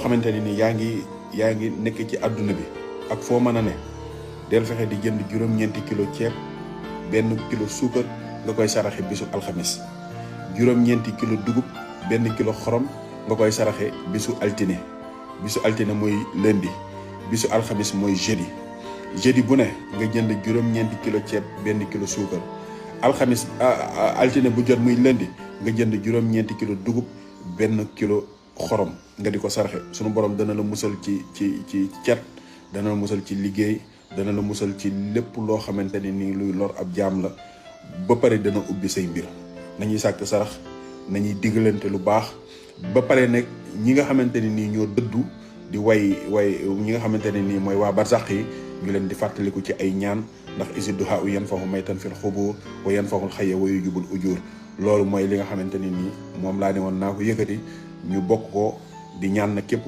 xamante ne ni yaa ngi nekk ci àdduna bi ak foo mën a ne del fexe di jënd juróom-ñeenti kilo ceeb, benn kilo suukar nga koy saraxe bisu alxamis, juróom-ñeenti kilo dugub, benn kilo xorom nga koy saraxe bisu altine. bisu altine mooy lundi, bisu alxamis mooy jeudi bu ne nga jënd juróom-ñeenti kilo ceeb, benn kilo suukar. alxamis altine bu jot muy lundi nga jënd juróom-ñeenti kilo dugub, benn kilo xorom nga di ko saraxe. sunu borom dana la musal ci cet, dana la musal ci liggéey, dana la musal ci lépp loo xamante ne nii luy lor ab jaam la, ba pare dana ubbi say mbir. nañuy sàkk sarax, nañuy digalante lu baax, ba pare nag ñi nga xamante ne nii ñoo dëddu di way ñi nga xamante ne nii mooy waa barzaq yi ñu leen di fàttaliku ci ay ñaan, ndax isidduhaa u yanfahu maytan fil xubur wa yanfahul xayya wa yujibul ujur. loolu mooy li nga xamante ne nii moom laa ne woon naa ko yëkkati ñu bokk ko di ñaan na képp